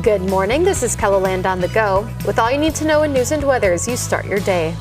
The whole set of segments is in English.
Good morning, this is KELOLAND on the go, with all you need to know in news and weather as you start your day.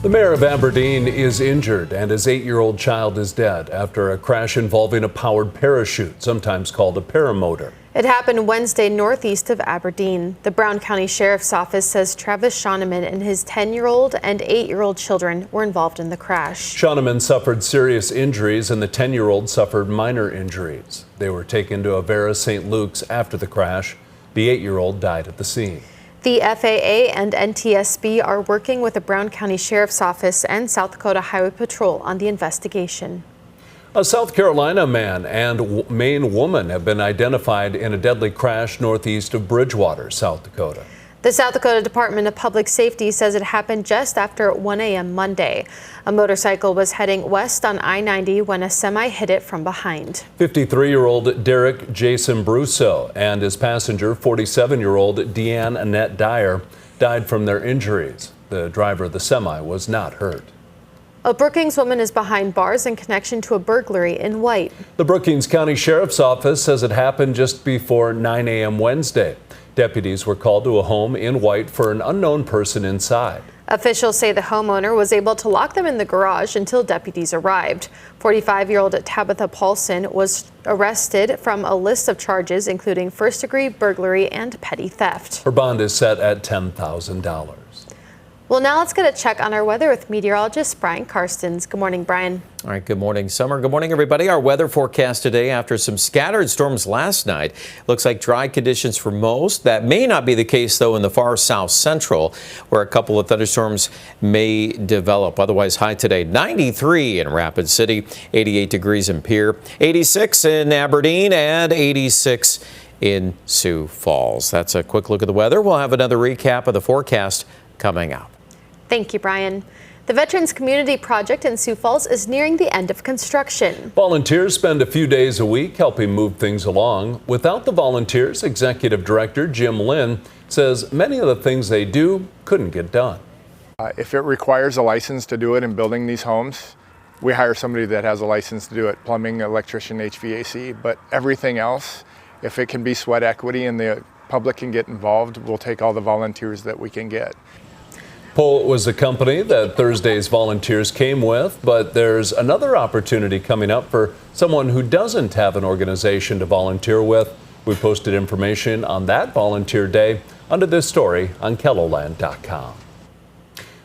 The mayor of Aberdeen is injured and his 8-year-old child is dead after a crash involving a powered parachute, sometimes called a paramotor. It happened Wednesday northeast of Aberdeen. The Brown County Sheriff's Office says Travis Shoneman and his 10-year-old and 8-year-old children were involved in the crash. Shoneman suffered serious injuries and the 10-year-old suffered minor injuries. They were taken to Avera St. Luke's after the crash. The 8-year-old died at the scene. The FAA and NTSB are working with the Brown County Sheriff's Office and South Dakota Highway Patrol on the investigation. A South Carolina man and Maine woman have been identified in a deadly crash northeast of Bridgewater, South Dakota. The South Dakota Department of Public Safety says it happened just after 1 a.m. Monday. A motorcycle was heading west on I-90 when a semi hit it from behind. 53-year-old Derek Jason Brusso and his passenger, 47-year-old Deanne Annette Dyer, died from their injuries. The driver of the semi was not hurt. A Brookings woman is behind bars in connection to a burglary in White. The Brookings County Sheriff's Office says it happened just before 9 a.m. Wednesday. Deputies were called to a home in White for an unknown person inside. Officials say the homeowner was able to lock them in the garage until deputies arrived. 45-year-old Tabitha Paulson was arrested from a list of charges, including first-degree burglary and petty theft. Her bond is set at $10,000. Well, now let's get a check on our weather with meteorologist Brian Karstens. Good morning, Brian. All right, good morning, Summer. Good morning, everybody. Our weather forecast today after some scattered storms last night. Looks like dry conditions for most. That may not be the case, though, in the far south central, where a couple of thunderstorms may develop. Otherwise, high today, 93 in Rapid City, 88 degrees in Pierre, 86 in Aberdeen, and 86 in Sioux Falls. That's a quick look at the weather. We'll have another recap of the forecast coming up. Thank you, Brian. The Veterans Community Project in Sioux Falls is nearing the end of construction. Volunteers spend a few days a week helping move things along. Without the volunteers, Executive Director Jim Lynn says many of the things they do couldn't get done. If it requires a license to do it in building these homes, we hire somebody that has a license to do it, plumbing, electrician, HVAC, but everything else, if it can be sweat equity and the public can get involved, we'll take all the volunteers that we can get. Pohl was the company that Thursday's volunteers came with, but there's another opportunity coming up for someone who doesn't have an organization to volunteer with. We posted information on that volunteer day under this story on KELOLAND.com.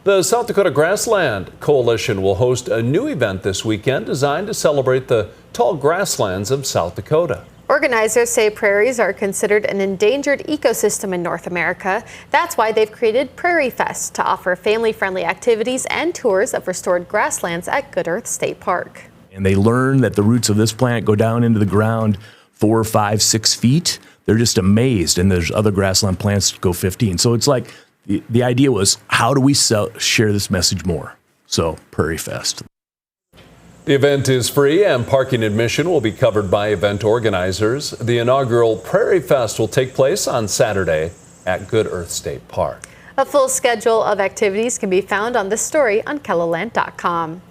The South Dakota Grassland Coalition will host a new event this weekend designed to celebrate the tall grasslands of South Dakota. Organizers say prairies are considered an endangered ecosystem in North America. That's why they've created Prairie Fest to offer family-friendly activities and tours of restored grasslands at Good Earth State Park. And they learn that the roots of this plant go down into the ground 4, 5, 6 feet. They're just amazed, and there's other grassland plants that go 15. So it's like the idea was, how do we share this message more? So Prairie Fest. The event is free and parking admission will be covered by event organizers. The inaugural Prairie Fest will take place on Saturday at Good Earth State Park. A full schedule of activities can be found on this story on KELOLAND.com.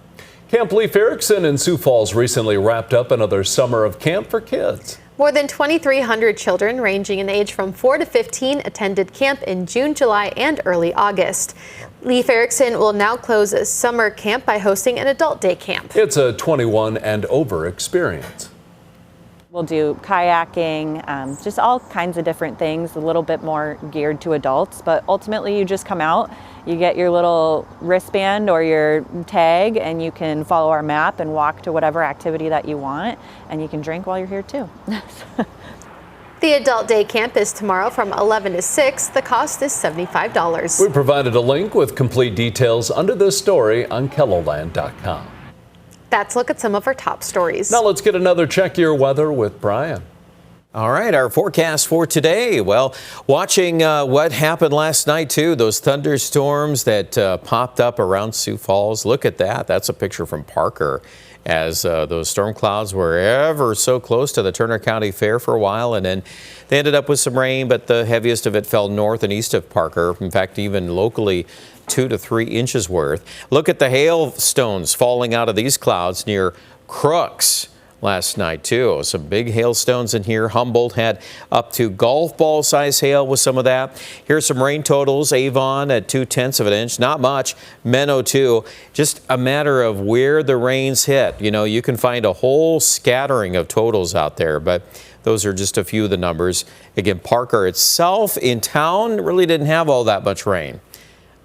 Camp Leif Ericson in Sioux Falls recently wrapped up another summer of camp for kids. More than 2,300 children ranging in age from 4 to 15 attended camp in June, July, and early August. Leif Ericson will now close a summer camp by hosting an adult day camp. It's a 21 and over experience. We'll do kayaking, just all kinds of different things, a little bit more geared to adults, but ultimately you just come out, you get your little wristband or your tag, and you can follow our map and walk to whatever activity that you want, and you can drink while you're here too. The adult day camp is tomorrow from 11 to 6. The cost is $75. We provided a link with complete details under this story on KELOLAND.com. Let's look at some of our top stories. Now let's get another check your weather with Brian. All right, our forecast for today. Well, watching what happened last night, too, those thunderstorms that popped up around Sioux Falls. Look at that. That's a picture from Parker as those storm clouds were ever so close to the Turner County Fair for a while. And then they ended up with some rain, but the heaviest of it fell north and east of Parker. In fact, even locally, 2 to 3 inches worth. Look at the hailstones falling out of these clouds near Crooks. last night, too. Some big hailstones in here. Humboldt had up to golf ball size hail with some of that. Here's some rain totals. Avon at 0.2 of an inch. Not much. Menno, too. Just a matter of where the rains hit. You know, you can find a whole scattering of totals out there, but those are just a few of the numbers. Again, Parker itself in town really didn't have all that much rain,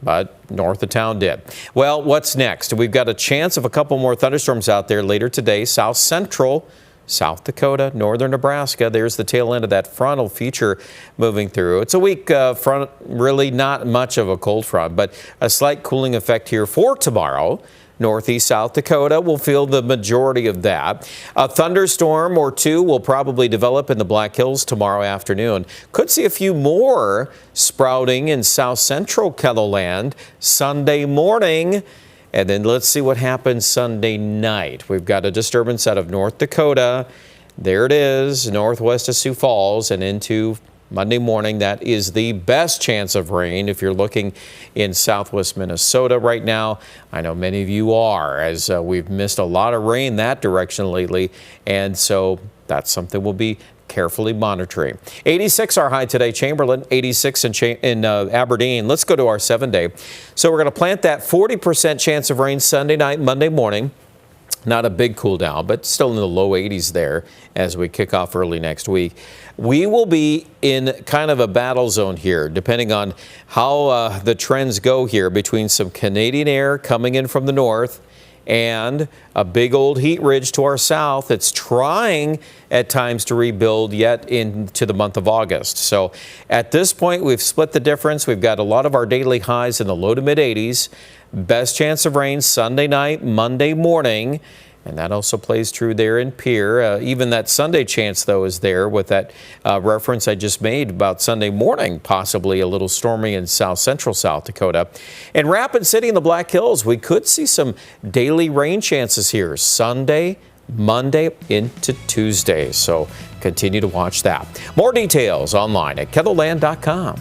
but north of town did. Well, what's next? We've got a chance of a couple more thunderstorms out there later today. South Central, South Dakota, northern Nebraska. There's the tail end of that frontal feature moving through. It's a weak front, really not much of a cold front, but a slight cooling effect here for tomorrow. Northeast South Dakota will feel the majority of that. A thunderstorm or two will probably develop in the Black Hills tomorrow afternoon. Could see a few more sprouting in south central KELOLAND Sunday morning. And then let's see what happens Sunday night. We've got a disturbance out of North Dakota. There it is, northwest of Sioux Falls and into Monday morning. That is the best chance of rain if you're looking in southwest Minnesota right now. I know many of you are, as we've missed a lot of rain that direction lately, and so that's something we'll be carefully monitoring. 86 our high today, Chamberlain, 86 in Aberdeen. Let's go to our 7-day. So we're going to plant that 40% chance of rain Sunday night, Monday morning. Not a big cool down, but still in the low 80s there as we kick off early next week. We will be in kind of a battle zone here, depending on how the trends go here between some Canadian air coming in from the north and a big old heat ridge to our south that's trying at times to rebuild yet into the month of August. So at this point, we've split the difference. We've got a lot of our daily highs in the low to mid 80s. Best chance of rain Sunday night, Monday morning. And that also plays true there in Pierre. Even that Sunday chance, though, is there with that reference I just made about Sunday morning, possibly a little stormy in south central South Dakota. In Rapid City in the Black Hills, we could see some daily rain chances here Sunday, Monday into Tuesday. So continue to watch that. More details online at KELOLAND.com.